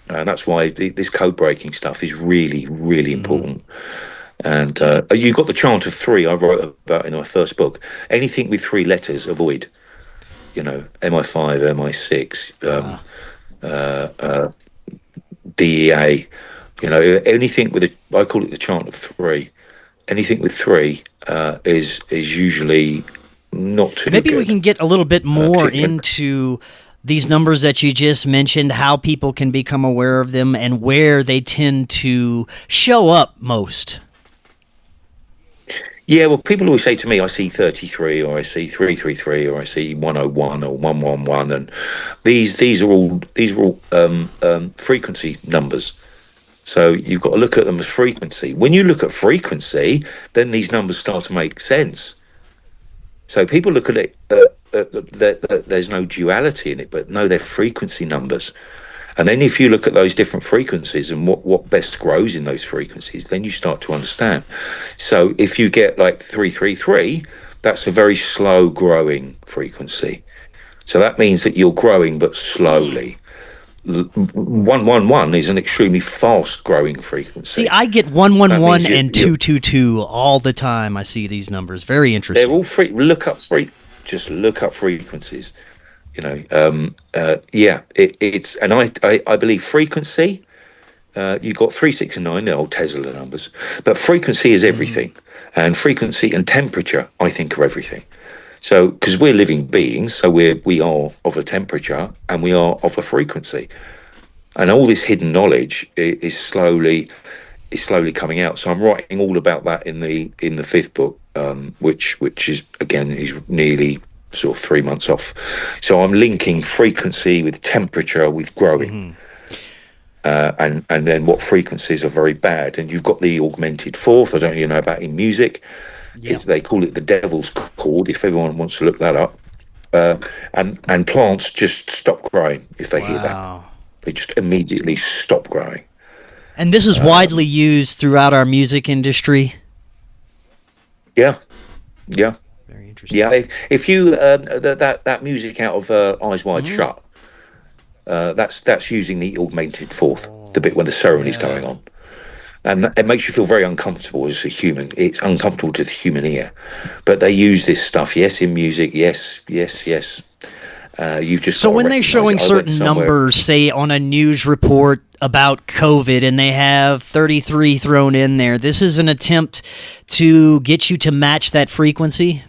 And that's why this code breaking stuff is really, really important. And you got the chant of 3 I wrote about in my first book. Anything with 3 letters, avoid. You know, MI5, MI6, DEA. You know, anything with I call it the chant of 3. Anything with 3 is usually not too Maybe good. we can get a little bit more into these numbers that you just mentioned, how people can become aware of them, and where they tend to show up most. Yeah, well, people always say to me, I see 33, or I see 333, or I see 101 or 111, and these are all frequency numbers. So you've got to look at them as frequency. When you look at frequency, then these numbers start to make sense. So people look at it, there's no duality in it, but no, they're frequency numbers. And then if you look at those different frequencies and what best grows in those frequencies, then you start to understand. So if you get like 333, that's a very slow growing frequency. So that means that you're growing, but slowly. 111 is an extremely fast growing frequency. See, I get 111 and 222 all the time. I see these numbers. Very interesting. They're all free. Just look up frequencies. You know, it's, and I believe frequency. You've got 3, 6, and 9. They're old Tesla numbers, but frequency is everything, and frequency and temperature, I think, are everything. So, because we're living beings, so we are of a temperature and we are of a frequency, and all this hidden knowledge is slowly coming out. So I'm writing all about that in the 5th book, which is again is nearly sort of 3 months off. So I'm linking frequency with temperature with growing. And then what frequencies are very bad. And you've got the augmented 4th. I don't know, you know about in music. Yeah. They call it the devil's chord, if everyone wants to look that up. And plants just stop growing if they hear that. They just immediately stop growing. And this is widely used throughout our music industry. Yeah. Very interesting. Yeah, if you that music out of Eyes Wide Shut, that's using the augmented 4th, the bit when the ceremony's going on, and it makes you feel very uncomfortable as a human. It's uncomfortable to the human ear, but they use this stuff, in music, yes. You've just so when they're showing certain numbers, say on a news report about COVID, and they have 33 thrown in there, this is an attempt to get you to match that frequency.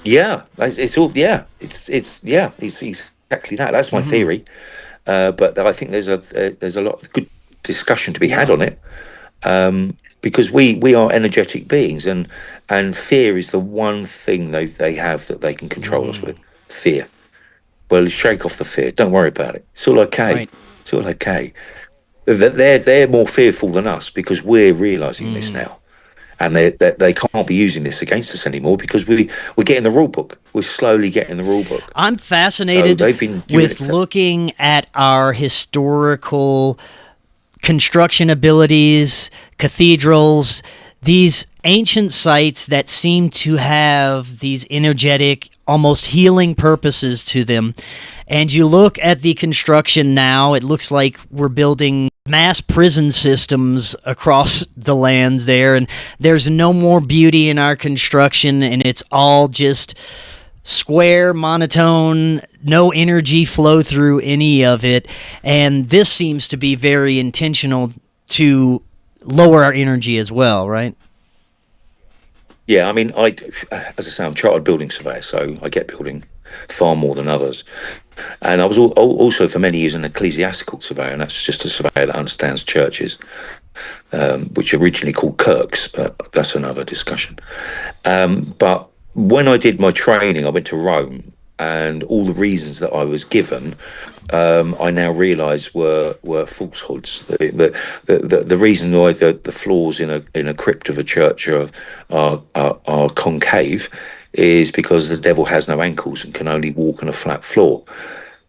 Yeah, it's all. Yeah, it's exactly that. That's my theory. But I think there's a lot of good discussion to be had on it, because we are energetic beings, and fear is the one thing they have that they can control us with. Fear. Well, shake off the fear. Don't worry about it. It's all okay. Right. It's all okay. They're more fearful than us because we're realizing this now. And they can't be using this against us anymore because we're getting the rule book. We're slowly getting the rule book. I'm fascinated with looking at our historical construction abilities, cathedrals, these ancient sites that seem to have these energetic, almost healing purposes to them. And you look at the construction now, it looks like we're building mass prison systems across the lands there, and there's no more beauty in our construction, and it's all just square, monotone, no energy flow through any of it. And this seems to be very intentional to lower our energy as well, right? Yeah, I mean, as I say, I'm a chartered building surveyor, so I get building far more than others. And I was also for many years an ecclesiastical surveyor, and that's just a surveyor that understands churches, which originally called kirks, but that's another discussion. But when I did my training, I went to Rome, and all the reasons that I was given, I now realise were falsehoods. The reason why the floors in a crypt of a church are concave is because the devil has no ankles and can only walk on a flat floor,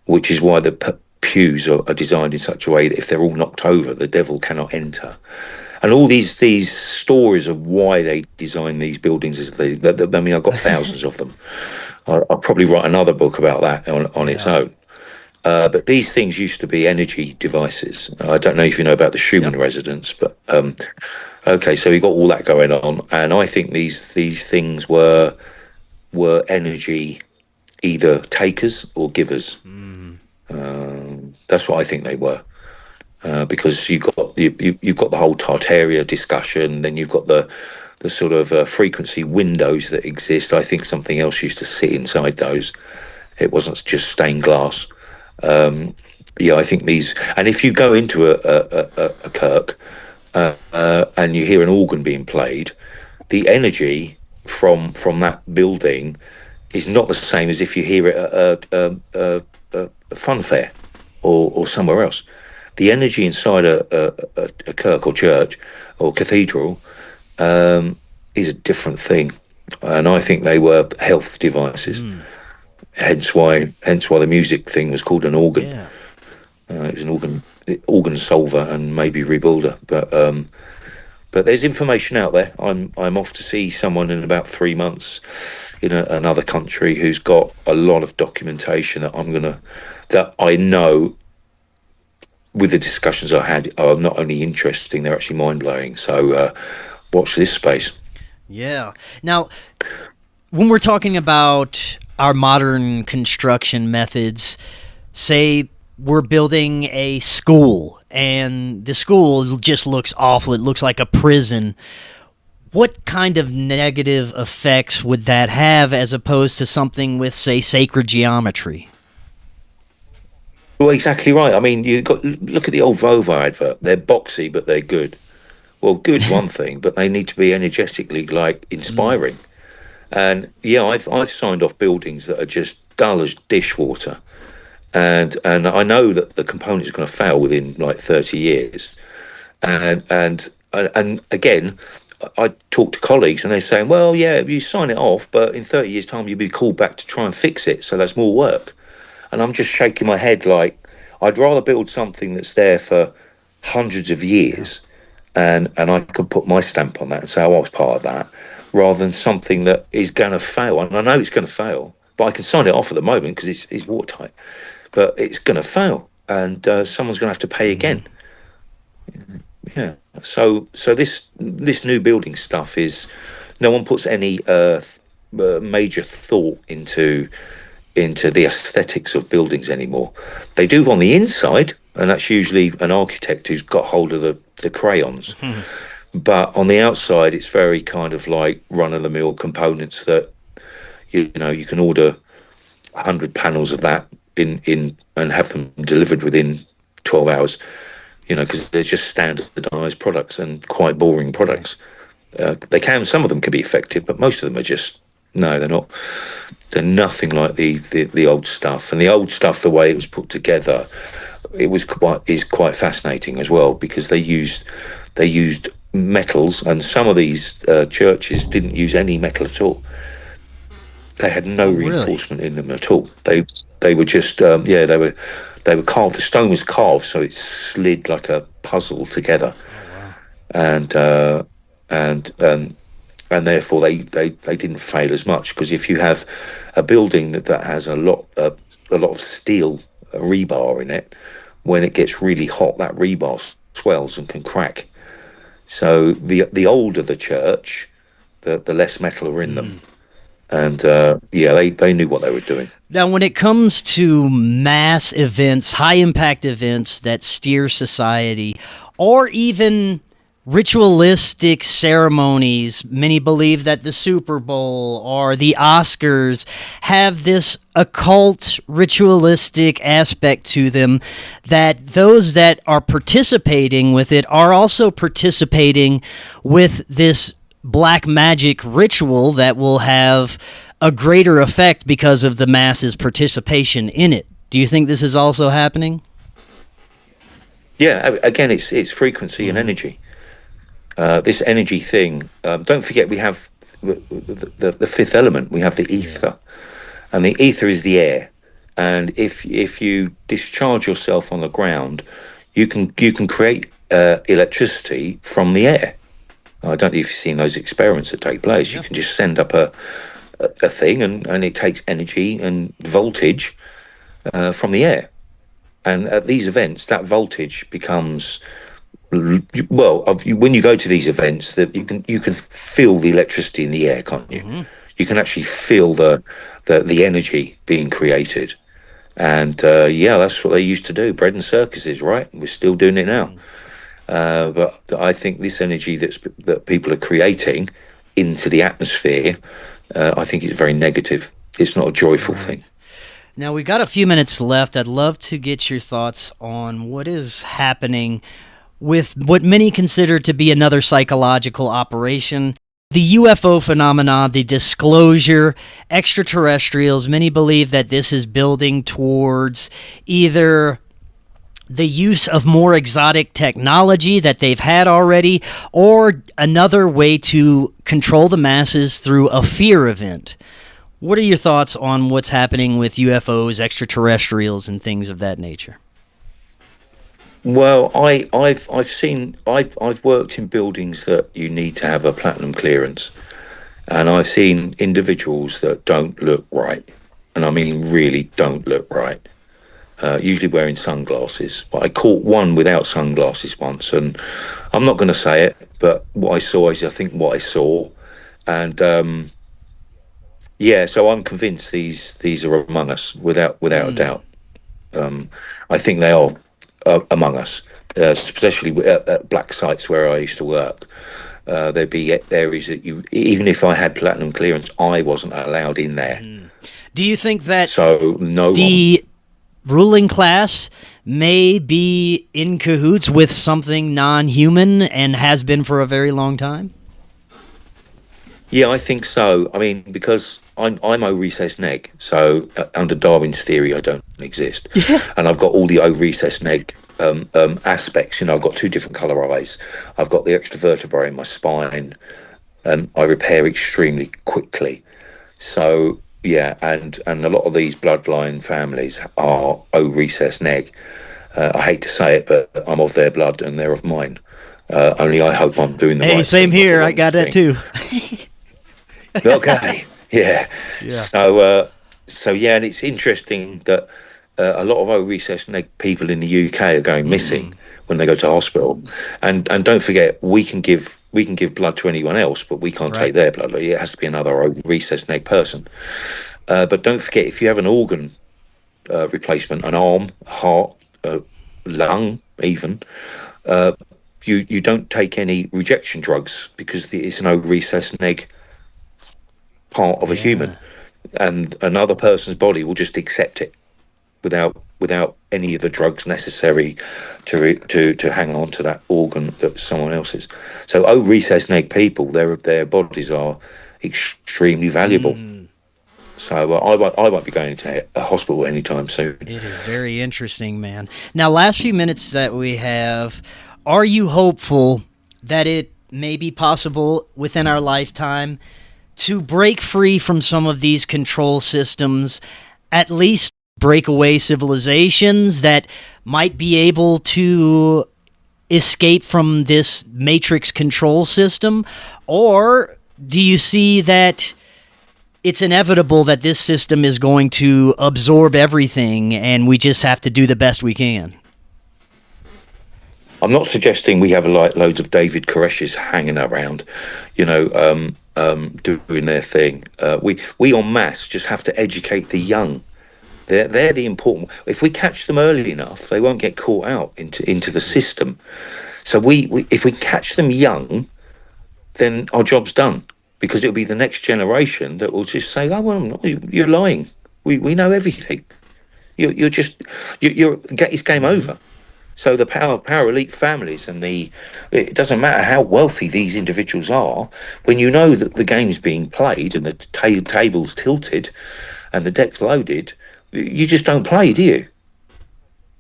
which is why the pews are designed in such a way that if they're all knocked over, the devil cannot enter. and all these stories of why they designed these buildings as I mean, I've got thousands of them. I'll probably write another book about that on its own. But these things used to be energy devices. I don't know if you know about the Schumann resonance, but okay, so we got all that going on, and I think these things were energy either takers or givers. That's what I think they were, because you've got the whole Tartaria discussion, then you've got the sort of frequency windows that exist. I think something else used to sit inside those. It wasn't just stained glass. I think these, and if you go into a kirk and you hear an organ being played, the energy from that building is not the same as if you hear it at a fun fair or somewhere else. The energy inside a kirk or church or cathedral is a different thing, and I think they were health devices. Hence why the music thing was called an organ. It was an organ solver and maybe rebuilder. But there's information out there. I'm off to see someone in about 3 months in another country who's got a lot of documentation that I know, with the discussions I had, are not only interesting, they're actually mind-blowing. So watch this space. Yeah. Now, when we're talking about our modern construction methods, say we're building a school and the school just looks awful, it looks like a prison, what kind of negative effects would that have as opposed to something with, say, sacred geometry? Well, exactly right. I mean, look at the old Volvo advert. They're boxy, but they're good. Well, good's one thing, but they need to be energetically inspiring. And I've signed off buildings that are just dull as dishwater, and I know that the component is going to fail within 30 years. And again, I talk to colleagues and they're saying, well, yeah, you sign it off, but in 30 years' time you'll be called back to try and fix it, so that's more work. And I'm just shaking my head I'd rather build something that's there for hundreds of years, and I could put my stamp on that and say, I was part of that, rather than something that is going to fail. And I know it's going to fail, but I can sign it off at the moment because it's watertight. But it's going to fail, and someone's going to have to pay again. Yeah. So this new building stuff is, no one puts any major thought into the aesthetics of buildings anymore. They do on the inside, and that's usually an architect who's got hold of the crayons. But on the outside, it's very kind of like run-of-the-mill components that you can order 100 panels of that in and have them delivered within 12 hours. Because they're just standardized products and quite boring products. Some of them can be effective, but most of them are just, no, they're not. They're nothing like the old stuff. And the old stuff, the way it was put together, is quite fascinating as well, because they used metals, and some of these churches didn't use any metal at all. They had no reinforcement in them at all. They were just they were carved. The stone was carved, so it slid like a puzzle together. And therefore they didn't fail as much, because if you have a building that has a lot of steel rebar in it, when it gets really hot, that rebar swells and can crack. So the older the church, the less metal are in them. And they knew what they were doing. Now, when it comes to mass events, high-impact events that steer society, or even ritualistic ceremonies, many believe that the Super Bowl or the Oscars have this occult, ritualistic aspect to them, that those that are participating with it are also participating with this black magic ritual that will have a greater effect because of the masses' participation in it. Do you think this is also happening? Yeah, again, it's frequency and energy. This energy thing, don't forget we have the fifth element, we have the ether. And the ether is the air. And if you discharge yourself on the ground, You can create electricity from the air. I don't know if you've seen those experiments that take place. Yeah. You can just send up a thing, and it takes energy and voltage from the air. And at these events, that voltage becomes, well, when you go to these events, that you can feel the electricity in the air, can't you? Mm-hmm. You can actually feel the energy being created. And that's what they used to do. Bread and circuses, right? We're still doing it now. But I think this energy that people are creating into the atmosphere, I think is very negative. It's not a joyful thing. Now, we've got a few minutes left. I'd love to get your thoughts on what is happening with what many consider to be another psychological operation. The UFO phenomena, the disclosure, extraterrestrials, many believe that this is building towards either the use of more exotic technology that they've had already, or another way to control the masses through a fear event. What are your thoughts on what's happening with UFOs, extraterrestrials, and things of that nature? Well, I've worked in buildings that you need to have a platinum clearance, and I've seen individuals that don't look right, and I mean really don't look right. Usually wearing sunglasses, but I caught one without sunglasses once, and I'm not going to say it, but what I saw is I think what I saw, and so I'm convinced these are among us without a doubt. I think they are among us, especially at black sites where I used to work. There'd be areas that even if I had platinum clearance, I wasn't allowed in there. Do you think that the ruling class may be in cahoots with something non-human and has been for a very long time? Yeah, I think so. I mean, because I'm O recessed neg, so under Darwin's theory, I don't exist, and I've got all the O recessed neg aspects. I've got two different colour eyes. I've got the extra vertebrae in my spine, and I repair extremely quickly. So yeah, and a lot of these bloodline families are O recessed neg. I hate to say it, but I'm of their blood and they're of mine. Only I hope I'm doing the right thing. Hey, same here. I got that too. Okay. Yeah. So yeah, and it's interesting that a lot of O recessed neg people in the UK are going missing when they go to hospital, and don't forget we can give blood to anyone else, but we can't take their blood. It has to be another O recessed neg person. But don't forget, if you have an organ replacement, an arm, a heart, lung, even, you don't take any rejection drugs because it's an O recessed neg part of a human, and another person's body will just accept it without any of the drugs necessary to hang on to that organ that someone else's. So O recessed neg people, their bodies are extremely valuable. So I won't be going to a hospital anytime soon. It is very interesting, man. Now, last few minutes that we have, are you hopeful that it may be possible within our lifetime to break free from some of these control systems, at least breakaway civilizations that might be able to escape from this matrix control system? Or do you see that it's inevitable that this system is going to absorb everything and we just have to do the best we can? I'm not suggesting we have loads of David Koresh's hanging around, doing their thing. We en masse just have to educate the young. They're the important. If we catch them early enough, they won't get caught out into the system. So if we catch them young, then our job's done, because it'll be the next generation that will just say, "Oh well, you're lying. We know everything. It's game over." So the power elite families and it doesn't matter how wealthy these individuals are, when you know that the game's being played and the table's tilted and the deck's loaded, you just don't play, do you?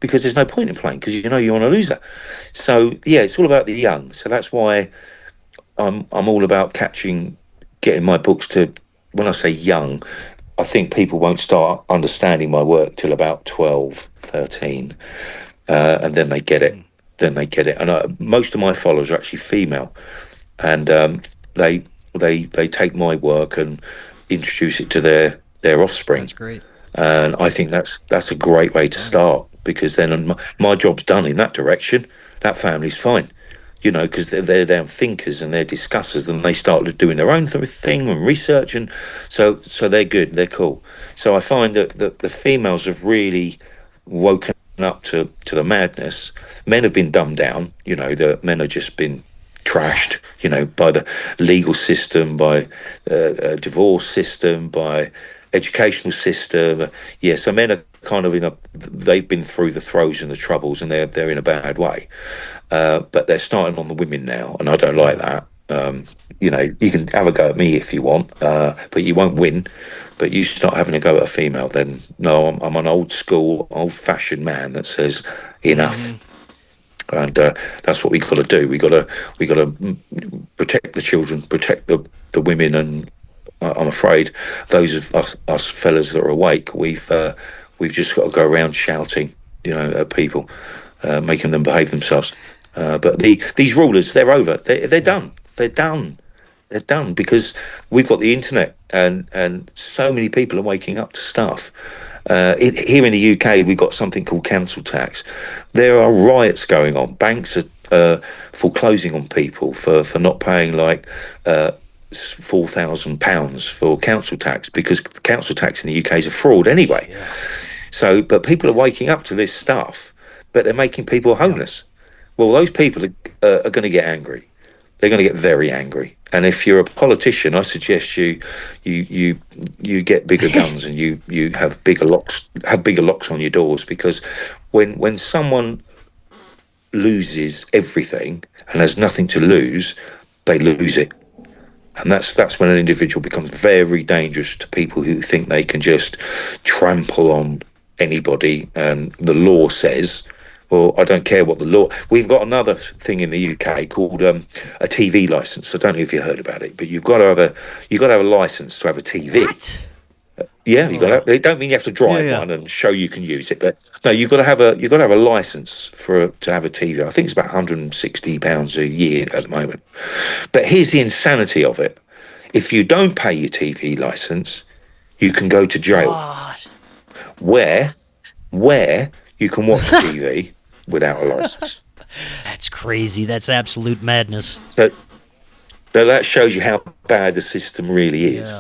Because there's no point in playing, because you know you're on a loser. So yeah, it's all about the young. So that's why I'm all about getting my books to, when I say young, I think people won't start understanding my work till about 12, 13. And then they get it. then they get it. And most of my followers are actually female, and they take my work and introduce it to their offspring. That's great. And I think that's a great way to start, because then my job's done in that direction. That family's fine, because they're down thinkers and they're discussers, and they start doing their own thing and research, and so they're good, they're cool. So I find that the females have really woken up to the madness. Men have been dumbed down. The men have just been trashed, by the legal system, by divorce system, by educational system. So men are kind of they've been through the throes and the troubles, and they're in a bad way. But they're starting on the women now, and I don't like that. You can have a go at me if you want, but you won't win. But you start having a go at a female, then no, I'm an old school, old-fashioned man that says enough. And that's what we got to do. We got to protect the children, protect the women, and I'm afraid those of us fellas that are awake, we've just got to go around shouting, at people, making them behave themselves. But these rulers, they're over. They're done. They're done. They're done, because we've got the internet, and so many people are waking up to stuff. Here in the UK, we've got something called council tax. There are riots going on. Banks are foreclosing on people for not paying like £4,000 for council tax, because council tax in the UK is a fraud anyway. Yeah. So, but people are waking up to this stuff, but they're making people homeless. Well, those people are going to get angry. They're going to get very angry. And if you're a politician, I suggest you get bigger guns and you have bigger locks on your doors, because when someone loses everything and has nothing to lose, they lose it. And that's when an individual becomes very dangerous to people who think they can just trample on anybody. And the law says, well, I don't care what the law. We've got another thing in the UK called a TV license. I don't know if you heard about it, but you've got to have a license to have a TV. What? Yeah, you got to have, it don't mean you have to drive one and show you can use it, but no, you've got to have a license to have a TV. I think it's about £160 a year at the moment. But here's the insanity of it: if you don't pay your TV license, you can go to jail. God. Where you can watch TV without a license. That's crazy. That's absolute madness. So that shows you how bad the system really is.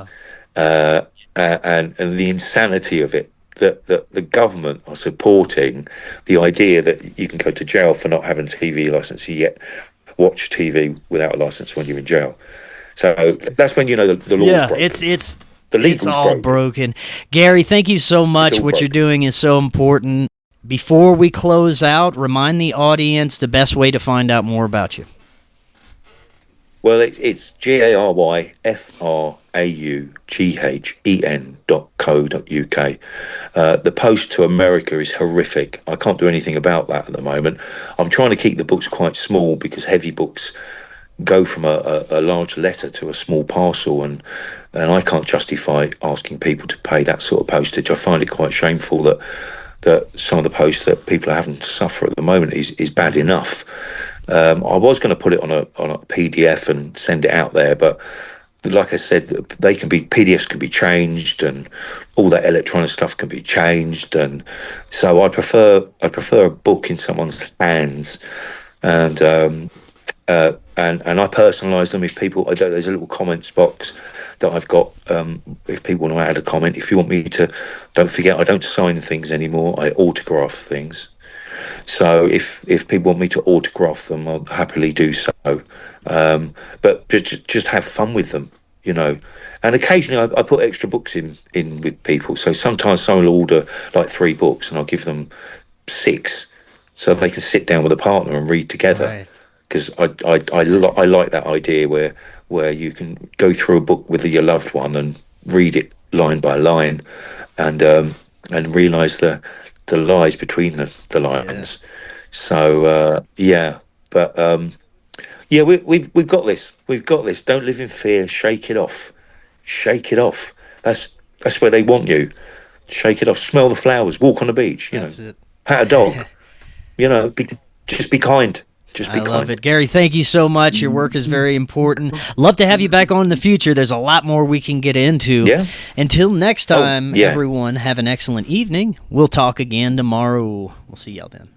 Yeah. And the insanity of it, that the government are supporting the idea that you can go to jail for not having a TV license, you yet watch TV without a license when you're in jail. So that's when the law's broken. It's all broken. Gary, thank you so much. What you're doing is so important. Before we close out, remind the audience the best way to find out more about you. Well, it's GARYFRAUGHEN.co.uk. The post to America is horrific. I can't do anything about that at the moment. I'm trying to keep the books quite small, because heavy books go from a large letter to a small parcel, and I can't justify asking people to pay that sort of postage. I find it quite shameful that some of the posts that people are having to suffer at the moment is bad enough. I was going to put it on a PDF and send it out there, but like I said, PDFs can be changed, and all that electronic stuff can be changed, and so I prefer a book in someone's hands, and I personalise them. If people, there's a little comments box that I've got. If people want to add a comment, if you want me to, don't forget, I don't sign things anymore. I autograph things. So if people want me to autograph them, I'll happily do so. But just have fun with them, And occasionally I put extra books in with people. So sometimes someone will order like 3 books, and I'll give them 6, so they can sit down with a partner and read together. Because I like that idea where you can go through a book with your loved one and read it line by line, and realise the lies between the lines. Yeah. So we've got this. We've got this. Don't live in fear. Shake it off. Shake it off. That's where they want you. Shake it off. Smell the flowers. Walk on the beach. That's it. Pat a dog. Just be kind. Just be I kind. love it. Gary, thank you so much. Your work is very important. Love to have you back on in the future. There's a lot more we can get into. Yeah. Until next time, yeah. everyone, have an excellent evening. We'll talk again tomorrow. We'll see y'all then.